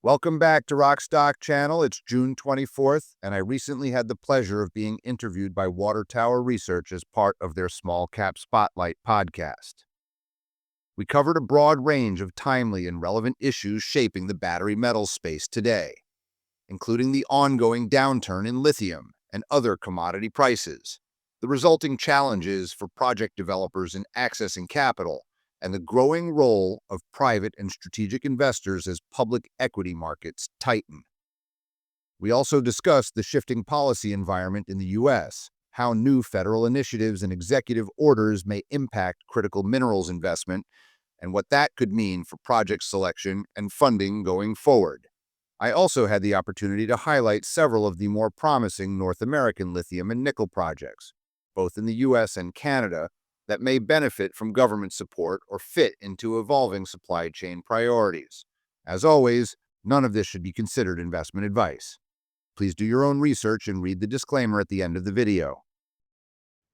Welcome back to Rockstock Channel. It's June 24th, and I recently had the pleasure of being interviewed by Water Tower Research as part of their Small Cap Spotlight podcast. We covered a broad range of timely and relevant issues shaping the battery metals space today, including the ongoing downturn in lithium and other commodity prices, the resulting challenges for project developers in accessing capital, and the growing role of private and strategic investors as public equity markets tighten. We also discussed the shifting policy environment in the U.S., how new federal initiatives and executive orders may impact critical minerals investment, and what that could mean for project selection and funding going forward. I also had the opportunity to highlight several of the more promising North American lithium and nickel projects, both in the U.S. and Canada, that may benefit from government support or fit into evolving supply chain priorities. As always, none of this should be considered investment advice. Please do your own research and read the disclaimer at the end of the video.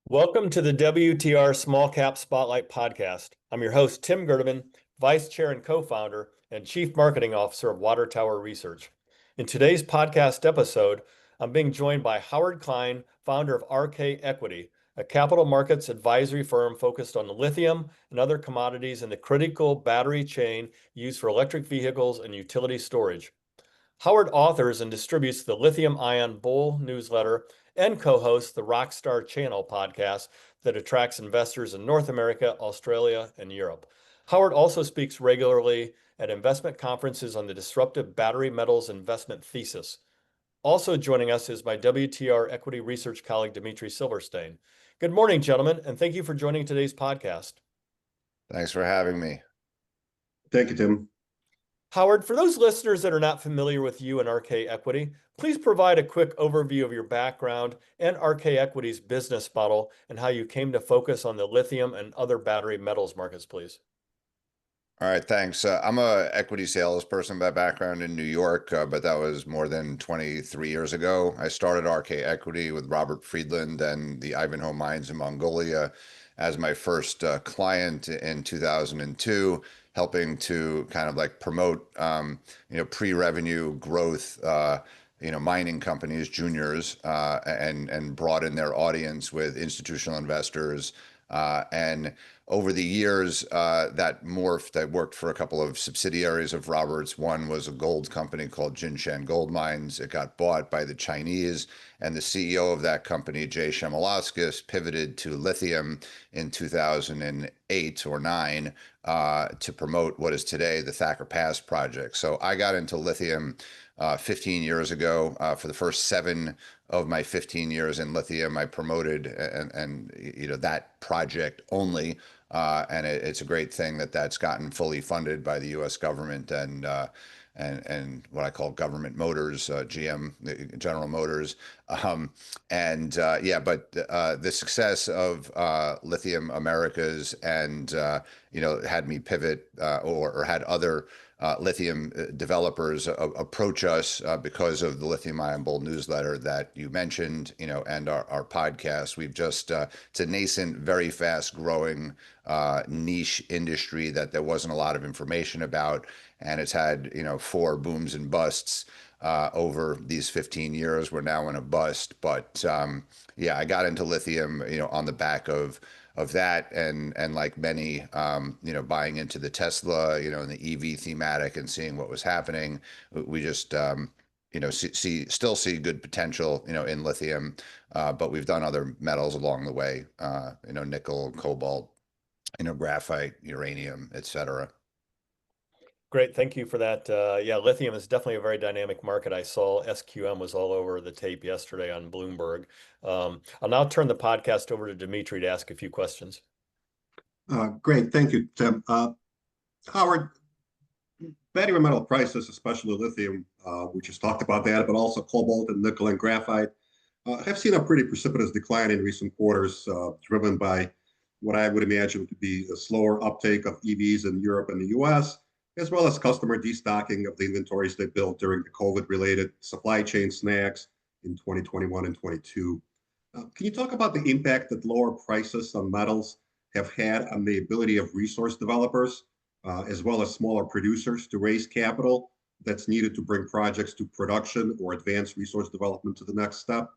Welcome to the WTR Small Cap Spotlight podcast. I'm your host, Tim Gerdeman, Vice Chair and Co-founder and Chief Marketing Officer of Water Tower Research. In today's podcast episode, I'm being joined by Howard Klein, founder of RK Equity, a capital markets advisory firm focused on lithium and other commodities in the critical battery chain used for electric vehicles and utility storage. Howard authors and distributes the Lithium Ion Bull newsletter and co-hosts the Rockstar Channel podcast that attracts investors in North America, Australia, and Europe. Howard also speaks regularly at investment conferences on the disruptive battery metals investment thesis. Also joining us is my WTR Equity Research colleague, Dmitry Silversteyn. Good morning, gentlemen, and thank you for joining today's podcast. Thanks for having me. Thank you, Tim. Howard, for those listeners that are not familiar with you and RK Equity, please provide a quick overview of your background and RK Equity's business model and how you came to focus on the lithium and other battery metals markets, please. All right, thanks. I'm a equity salesperson by background in New York, but that was more than 23 years ago. I started RK Equity with Robert Friedland and the Ivanhoe Mines in Mongolia as my first client in 2002, helping to kind of like promote, pre-revenue growth, mining companies, juniors, and broaden their audience with institutional investors. And over the years, that morphed. I worked for a couple of subsidiaries of Robert's. One was a gold company called Jinshan Gold Mines. It got bought by the Chinese, and the CEO of that company, Jay Shemalaskis, pivoted to lithium in 2008 or 9 to promote what is today the Thacker Pass project. So I got into lithium 15 years ago. For the first 7 of my 15 years in lithium, I promoted and that project only, and it's a great thing that that's gotten fully funded by the U.S. government and what I call government motors, GM, General Motors, but the success of Lithium Americas and had me pivot or had other lithium developers approach us because of the Lithium Ion Bull newsletter that you mentioned, and our podcast. We've just, it's a nascent, very fast growing niche industry that there wasn't a lot of information about. And it's had, 4 booms and busts over these 15 years. We're now in a bust. But I got into lithium, on the back of that, and like many, buying into the Tesla, and the EV thematic and seeing what was happening. We just, still see good potential, in lithium, but we've done other metals along the way, nickel, cobalt, graphite, uranium, etc. Great, thank you for that. Lithium is definitely a very dynamic market. I saw SQM was all over the tape yesterday on Bloomberg. I'll now turn the podcast over to Dmitry to ask a few questions. Great, thank you, Tim. Howard, battery metal prices, especially lithium, we just talked about that, but also cobalt and nickel and graphite, have seen a pretty precipitous decline in recent quarters, driven by what I would imagine to be a slower uptake of EVs in Europe and the US, as well as customer destocking of the inventories they built during the COVID-related supply chain snags in 2021 and 22. Can you talk about the impact that lower prices on metals have had on the ability of resource developers, as well as smaller producers, to raise capital that's needed to bring projects to production or advance resource development to the next step?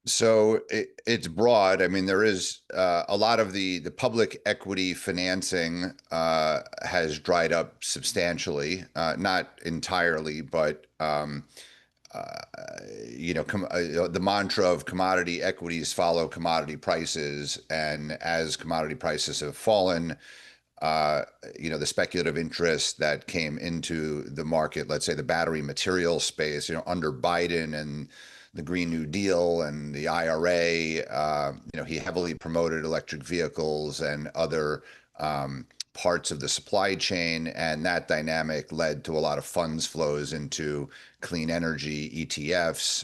So it's broad. I mean, there is a lot of the public equity financing has dried up substantially, not entirely, but uh, the mantra of commodity equities follow commodity prices, and as commodity prices have fallen, uh, the speculative interest that came into the market, let's say the battery material space, under Biden and the Green New Deal and the IRA, he heavily promoted electric vehicles and other parts of the supply chain, and that dynamic led to a lot of funds flows into clean energy ETFs,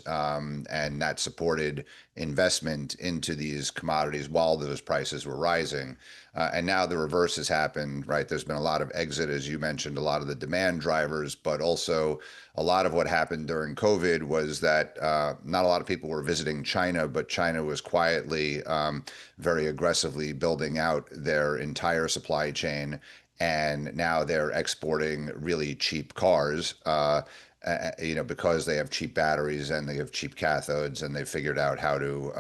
and that supported investment into these commodities while those prices were rising. And now the reverse has happened, right? There's been a lot of exit, as you mentioned, a lot of the demand drivers, but also a lot of what happened during COVID was that not a lot of people were visiting China, but China was quietly, very aggressively building out their entire supply chain. And now they're exporting really cheap cars, because they have cheap batteries and they have cheap cathodes, and they figured out how to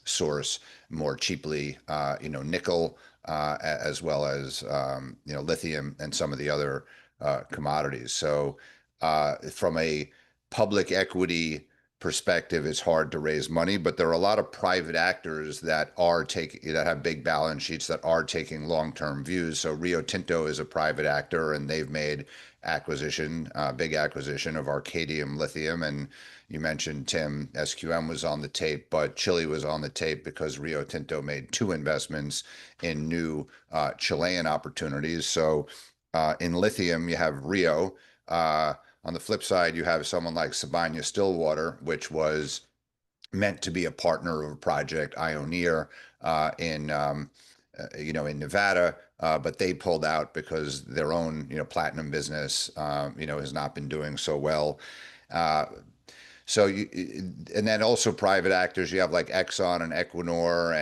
source more cheaply, nickel, as well as lithium and some of the other commodities. So from a public equity perspective, it's hard to raise money, but there are a lot of private actors that have big balance sheets that are taking long-term views. So Rio Tinto is a private actor, and they've made big acquisition of Arcadium Lithium. And you mentioned, Tim, SQM was on the tape, but Chile was on the tape because Rio Tinto made two investments in new Chilean opportunities. So in lithium, you have Rio. On the flip side, you have someone like Sibanye-Stillwater, which was meant to be a partner of a project, Ioneer, in Nevada, but they pulled out because their own, platinum business, has not been doing so well. Uh, and then also private actors, you have like Exxon and Equinor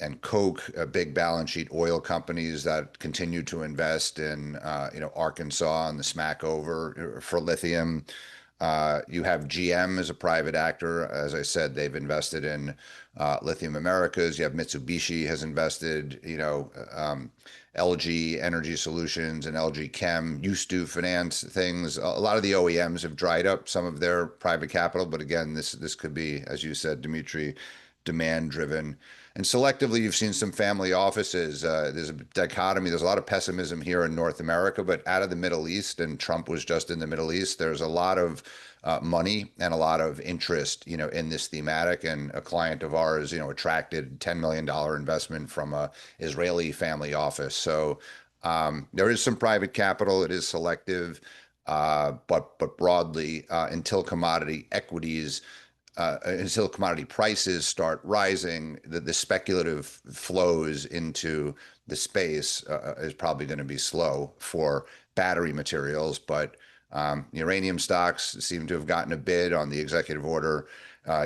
and Koch, big balance sheet oil companies that continue to invest in Arkansas and the Smackover for lithium. You have GM as a private actor. As I said, they've invested in Lithium Americas. You have Mitsubishi has invested, LG Energy Solutions and LG Chem used to finance things. A lot of the OEMs have dried up some of their private capital, but again, this could be, as you said, Dmitry, demand driven. And selectively, you've seen some family offices. There's a dichotomy. There's a lot of pessimism here in North America, but out of the Middle East, and Trump was just in the Middle East, there's a lot of money and a lot of interest, in this thematic. And a client of ours, attracted $10 million investment from a Israeli family office. So there is some private capital. It is selective, but broadly, until commodity prices start rising, the speculative flows into the space is probably going to be slow for battery materials. But uranium stocks seem to have gotten a bid on the executive order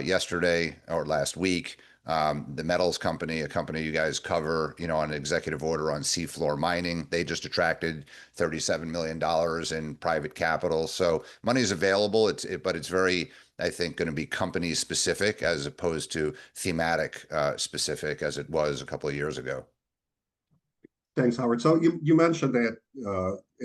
yesterday or last week. The metals company, a company you guys cover, on an executive order on seafloor mining, they just attracted $37 million in private capital. So money is available. But it's very, I think, going to be company specific as opposed to thematic specific as it was a couple of years ago. Thanks, Howard. So you mentioned that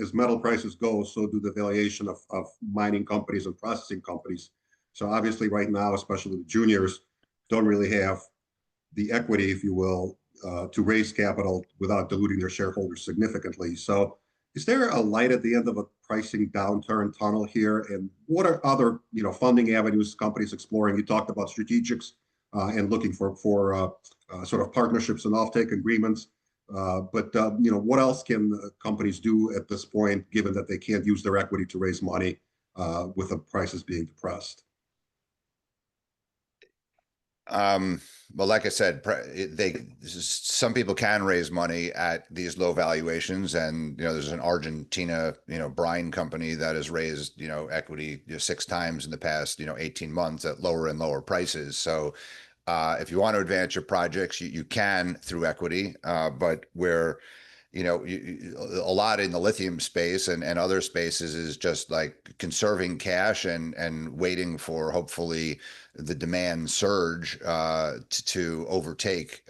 as metal prices go, so do the valuation of mining companies and processing companies. So obviously right now, especially the juniors, don't really have the equity, if you will, to raise capital without diluting their shareholders significantly. So is there a light at the end of a pricing downturn tunnel here? And what are other, funding avenues companies exploring? You talked about strategics and looking for sort of partnerships and offtake agreements. But what else can companies do at this point, given that they can't use their equity to raise money with the prices being depressed? Well, like I said, some people can raise money at these low valuations, and there's an Argentina brine company that has raised equity 6 times in the past 18 months at lower and lower prices. So if you want to advance your projects, you can through equity, but where a lot in the lithium space and other spaces is just like conserving cash and waiting for hopefully the demand surge to overtake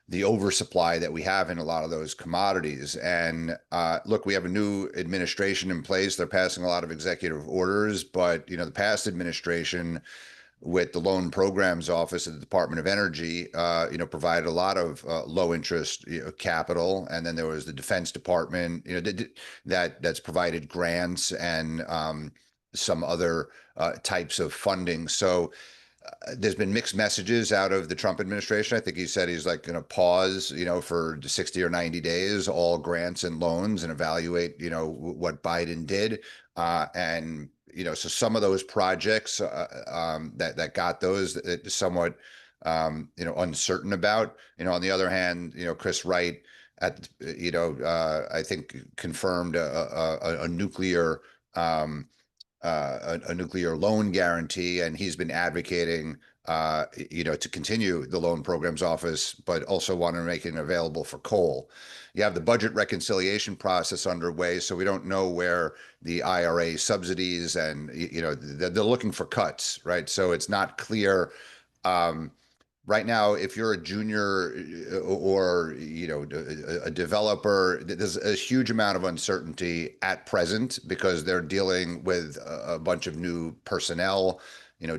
the oversupply that we have in a lot of those commodities. And look, we have a new administration in place. They're passing a lot of executive orders, but the past administration with the Loan Programs Office at the Department of Energy, provided a lot of low interest capital, and then there was the Defense Department, that's provided grants and some other types of funding. So there's been mixed messages out of the Trump administration. I think he said he's like going to pause, for 60 or 90 days, all grants and loans and evaluate, what Biden did. So some of those projects that got those somewhat, uncertain about, on the other hand, Chris Wright I think confirmed a nuclear, a nuclear loan guarantee, and he's been advocating, to continue the Loan Programs Office, but also want to make it available for coal. You have the budget reconciliation process underway, so we don't know where the IRA subsidies and, they're looking for cuts, right? So it's not clear. Right now, if you're a junior or a developer, there's a huge amount of uncertainty at present because they're dealing with a bunch of new personnel.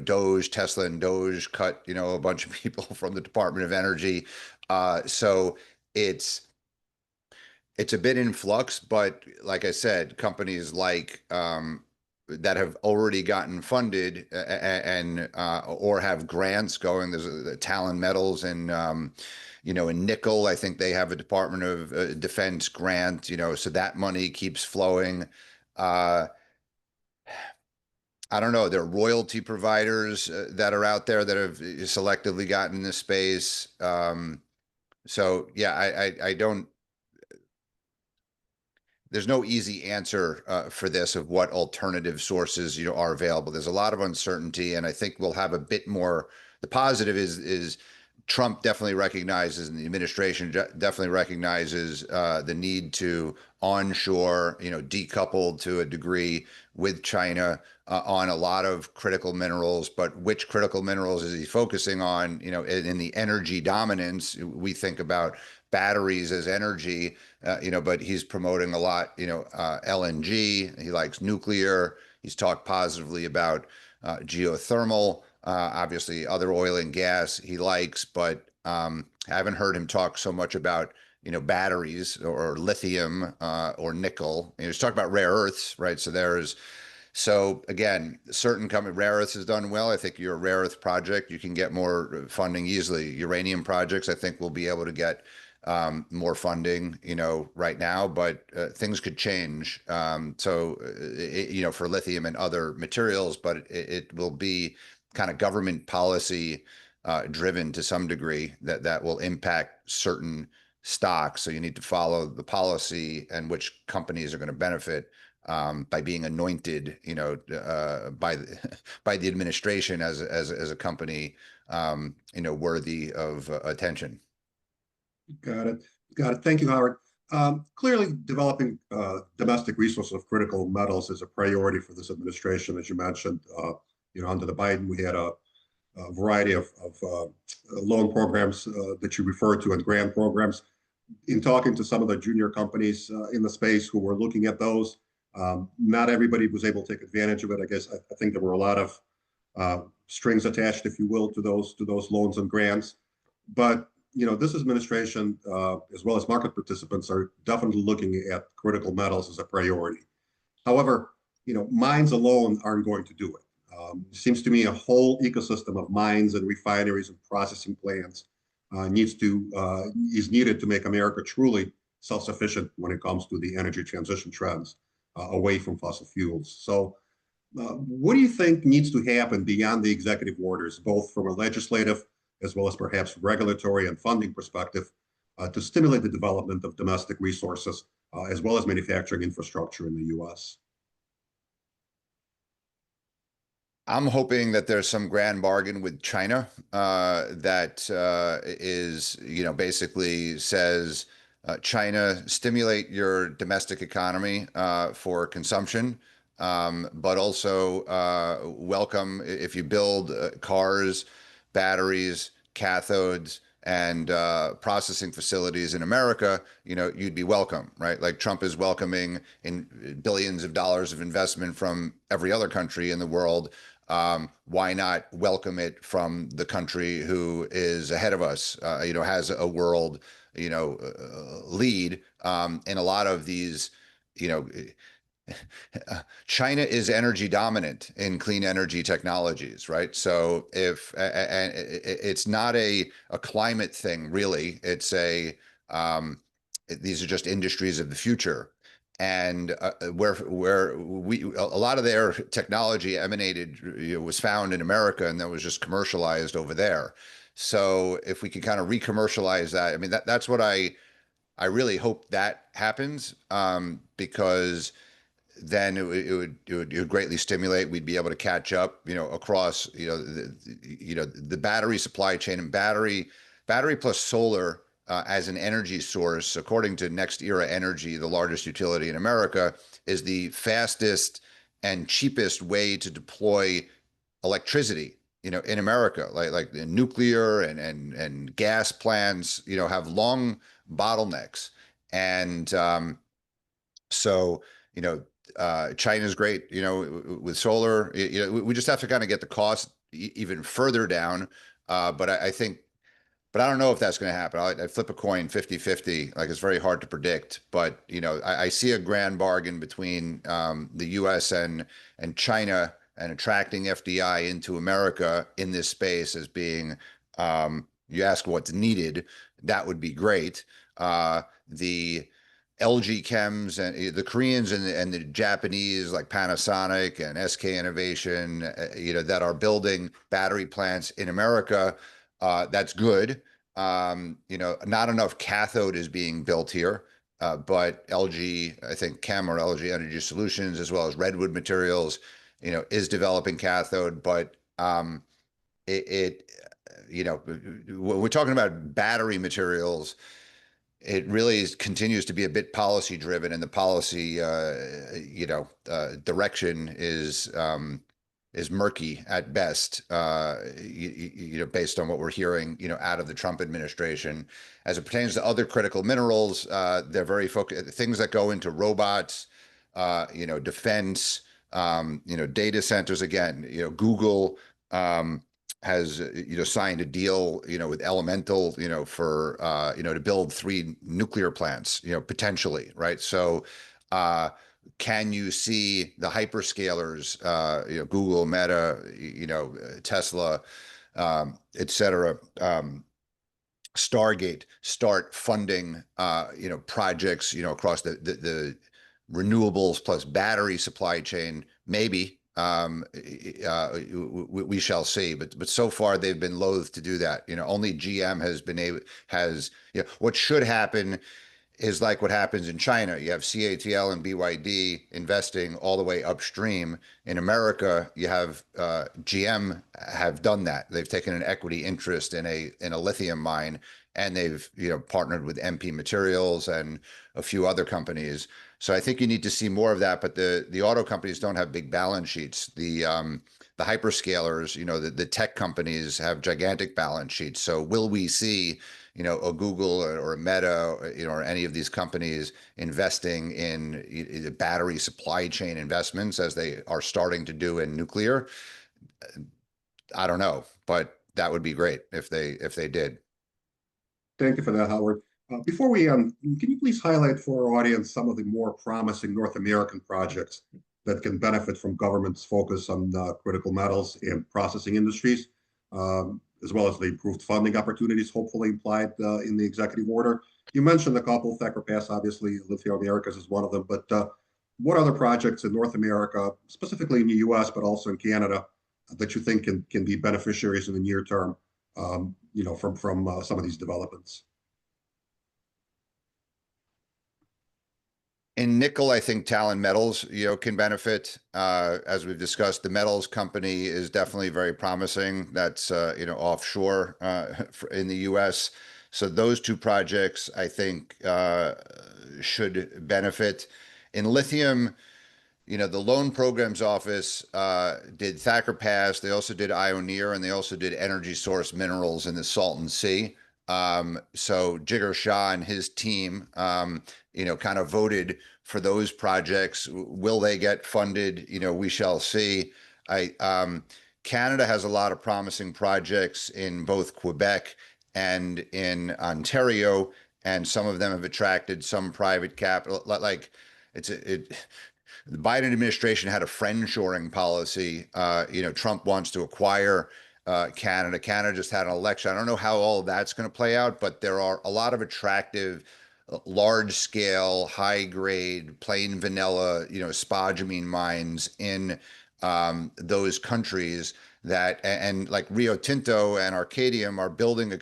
Doge, Tesla, and Doge cut a bunch of people from the Department of Energy. So it's a bit in flux, but like I said, companies like that have already gotten funded and or have grants going. There's the Talon Metals and in nickel, I think they have a Department of Defense grant. So that money keeps flowing. I don't know. There are royalty providers that are out there that have selectively gotten in this space. So yeah, I don't. There's no easy answer for this of what alternative sources are available. There's a lot of uncertainty, and I think we'll have a bit more. The positive is Trump definitely recognizes, and the administration definitely recognizes the need to onshore, decouple to a degree with China on a lot of critical minerals. But which critical minerals is he focusing on? In the energy dominance, we think about batteries as energy, but he's promoting a lot, LNG. He likes nuclear. He's talked positively about geothermal. Obviously, other oil and gas he likes, but I haven't heard him talk so much about batteries or lithium or nickel. He's talking about rare earths, right? So again, certain rare earths has done well. I think your rare earth project, you can get more funding easily. Uranium projects, I think we'll be able to get more funding, right now, but things could change. For lithium and other materials, but it will be kind of government policy driven to some degree that will impact certain stocks. So you need to follow the policy and which companies are going to benefit by being anointed, by the administration as a company, worthy of attention. Got it. Thank you, Howard. Clearly, developing domestic resources of critical metals is a priority for this administration. As you mentioned, under the Biden, we had a variety of loan programs that you referred to and grant programs. In talking to some of the junior companies in the space who were looking at those, not everybody was able to take advantage of it. I guess I think there were a lot of strings attached, if you will, to those loans and grants. But this administration, as well as market participants, are definitely looking at critical metals as a priority. However, mines alone aren't going to do it. It seems to me a whole ecosystem of mines and refineries and processing plants is needed to make America truly self-sufficient when it comes to the energy transition trends away from fossil fuels. So what do you think needs to happen beyond the executive orders, both from a legislative as well as perhaps regulatory and funding perspective, to stimulate the development of domestic resources, as well as manufacturing infrastructure in the U.S.? I'm hoping that there's some grand bargain with China that is, basically says, China, stimulate your domestic economy for consumption, but also welcome if you build cars, batteries, cathodes, and processing facilities in America, you'd be welcome, right? Like Trump is welcoming in billions of dollars of investment from every other country in the world. Why not welcome it from the country who is ahead of us, has a world, lead in a lot of these, you know, China is energy dominant in clean energy technologies, right? So if and it's not a climate thing, really, it's these are just industries of the future, and where we a lot of their technology emanated, was found in America, and that was just commercialized over there. So if we can kind of re-commercialize that, I mean that's what I really hope that happens, because then it would greatly stimulate. We'd be able to catch up, across, the battery supply chain, and battery plus solar as an energy source, according to Next Era Energy, the largest utility in America, is the fastest and cheapest way to deploy electricity, in America. Like the nuclear and gas plants, have long bottlenecks, and so, you know, China's great, with solar. We just have to kind of get the cost even further down. But I think, but I don't know if that's going to happen. I'd flip a coin 50-50. Like, it's very hard to predict. But, I see a grand bargain between the U.S. and China, and attracting FDI into America in this space as being, you ask what's needed, that would be great. The LG Chems and the Koreans and the Japanese, like Panasonic and SK Innovation, that are building battery plants in America, that's good. Not enough cathode is being built here, but LG, I think Chem, or LG Energy Solutions, as well as Redwood Materials, is developing cathode. But it when we're talking about battery materials, it really continues to be a bit policy driven, and the policy, direction is murky at best, based on what we're hearing, out of the Trump administration. As it pertains to other critical minerals, they're very focused, things that go into robots, defense, data centers. Again, Google, has signed a deal, with Elemental, for to build 3 nuclear plants, potentially, right? So can you see the hyperscalers, Google, Meta, Tesla, et cetera, Stargate, start funding projects, across the renewables plus battery supply chain? Maybe. We shall see, but so far they've been loath to do that. Only GM has what should happen is like what happens in China. You have CATL and BYD investing all the way upstream. In America, you have GM have done that. They've taken an equity interest in a lithium mine, and they've partnered with MP Materials and a few other companies. So I think you need to see more of that. But the auto companies don't have big balance sheets. The hyperscalers, the tech companies have gigantic balance sheets. So will we see a Google or a Meta, or any of these companies investing in battery supply chain investments as they are starting to do in nuclear? I don't know, but that would be great if they did. Thank you for that, Howard. Before we can you please highlight for our audience some of the more promising North American projects that can benefit from government's focus on critical metals and processing industries, as well as the improved funding opportunities hopefully implied in the executive order? You mentioned a couple, Thacker Pass, obviously, Lithium Americas is one of them, but what other projects in North America, specifically in the US, but also in Canada, that you think can be beneficiaries in the near term, from some of these developments? In nickel, I think Talon Metals, can benefit. As we've discussed, the metals company is definitely very promising. That's, offshore in the U.S. So those two projects, I think, should benefit. In lithium, the Loan Programs Office did Thacker Pass. They also did Ioneer, and they also did Energy Source Minerals in the Salton Sea. So Jigar Shah and his team, kind of voted for those projects. Will they get funded? We shall see. Canada has a lot of promising projects in both Quebec and in Ontario, and some of them have attracted some private capital. Like the Biden administration had a friend-shoring policy. Trump wants to acquire Canada. Canada just had an election. I don't know how all of that's going to play out, but there are a lot of attractive, large-scale, high-grade, plain vanilla, spodumene mines in those countries that, and like Rio Tinto and Arcadium are building a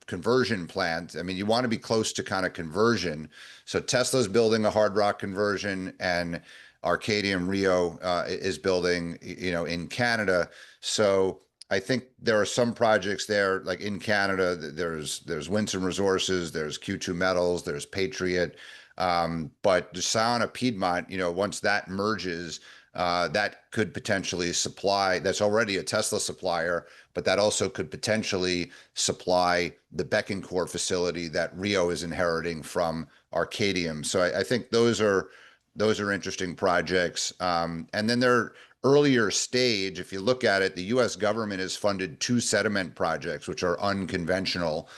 conversion plant. I mean, you want to be close to kind of conversion. So Tesla's building a hard rock conversion, and Arcadium Rio is building, in Canada. So I think there are some projects there, like in Canada. There's Winsome Resources, there's Q2 Metals, there's Patriot, but the Sayona Piedmont, once that merges, that could potentially supply. That's already a Tesla supplier, but that also could potentially supply the Bécancour facility that Rio is inheriting from Arcadium. So I think those are interesting projects. And then they're earlier stage. If you look at it, the U.S. government has funded 2 sediment projects, which are unconventional.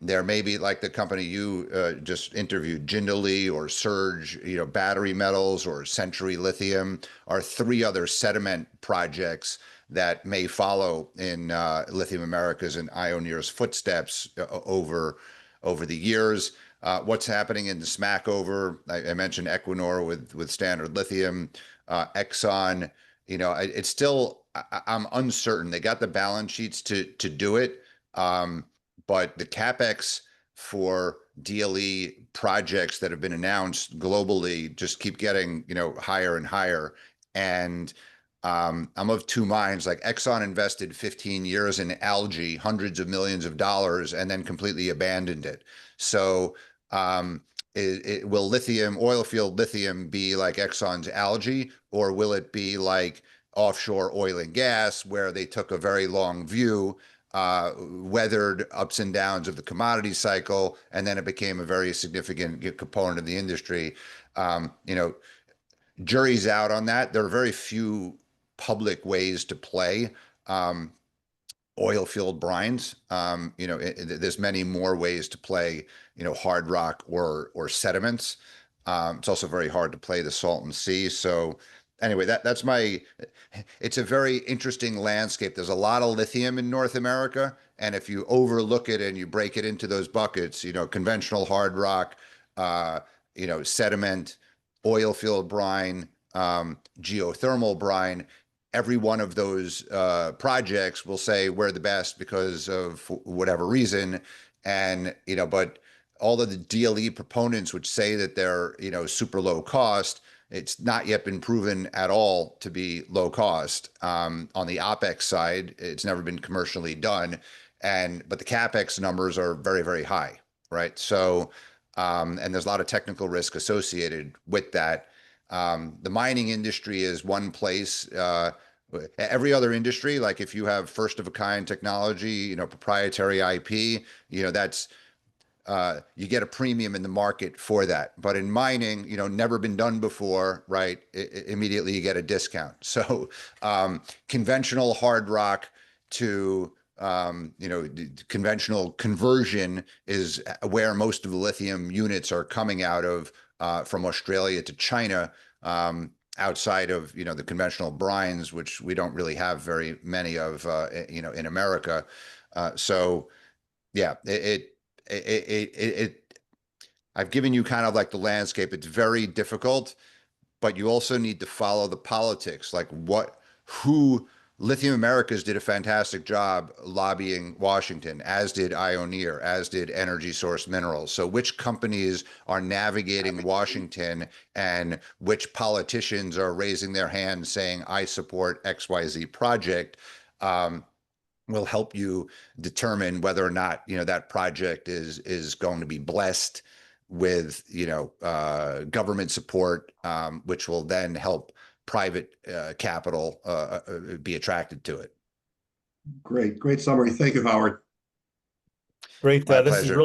There may be, like the company you just interviewed, Jindalee or Surge, battery metals, or Century Lithium, are 3 other sediment projects that may follow in Lithium Americas and Ioneer's footsteps over the years. What's happening in the Smackover? I mentioned Equinor with Standard Lithium, Exxon. It's still, I'm uncertain. They got the balance sheets to do it, but the capex for DLE projects that have been announced globally just keep getting higher and higher. And I'm of two minds. Like Exxon invested 15 years in algae, hundreds of millions of dollars, and then completely abandoned it. So will lithium, oil field lithium, be like Exxon's algae, or will it be like offshore oil and gas, where they took a very long view, weathered ups and downs of the commodity cycle, and then it became a very significant component of the industry? Jury's out on that. There are very few public ways to play oil field brines. There's many more ways to play, hard rock or sediments. It's also very hard to play the Salton Sea. So anyway, that's it's a very interesting landscape. There's a lot of lithium in North America. And if you overlook it and you break it into those buckets, conventional hard rock, sediment, oil field brine, geothermal brine, every one of those projects will say we're the best because of whatever reason. And, but all of the DLE proponents which say that they're, super low cost, it's not yet been proven at all to be low cost. On the OpEx side, it's never been commercially done. But the CapEx numbers are very, very high, right? So, and there's a lot of technical risk associated with that. The mining industry is one place. Every other industry, like if you have first of a kind technology, proprietary IP, that's you get a premium in the market for that. But in mining, never been done before, right? Immediately you get a discount. So conventional hard rock to conventional conversion is where most of the lithium units are coming out of, from Australia to China, outside of the conventional brines, which we don't really have very many of in America. So yeah, I've given you kind of like the landscape. It's very difficult, but you also need to follow the politics, like who Lithium Americas did a fantastic job lobbying Washington, as did Ioneer, as did Energy Source Minerals. So which companies are navigating Washington and which politicians are raising their hands saying, I support XYZ project, will help you determine whether or not, that project is going to be blessed with, government support, which will then help private capital be attracted to it. Great summary. Thank you, Howard. Great. My This pleasure.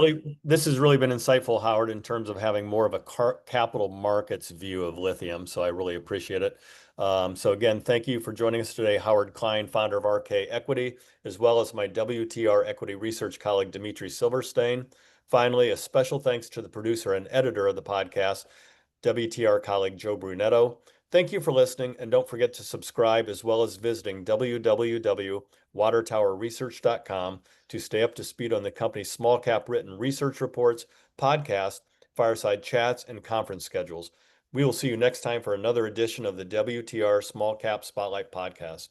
has really been insightful, Howard, in terms of having more of a capital markets view of lithium. So I really appreciate it. So again, thank you for joining us today, Howard Klein, founder of RK Equity, as well as my WTR Equity Research colleague, Dmitry Silversteyn. Finally, a special thanks to the producer and editor of the podcast, WTR colleague Joe Brunetto. Thank you for listening, and don't forget to subscribe as well as visiting www.watertowerresearch.com to stay up to speed on the company's small cap written research reports, podcasts, fireside chats, and conference schedules. We will see you next time for another edition of the WTR Small Cap Spotlight Podcast.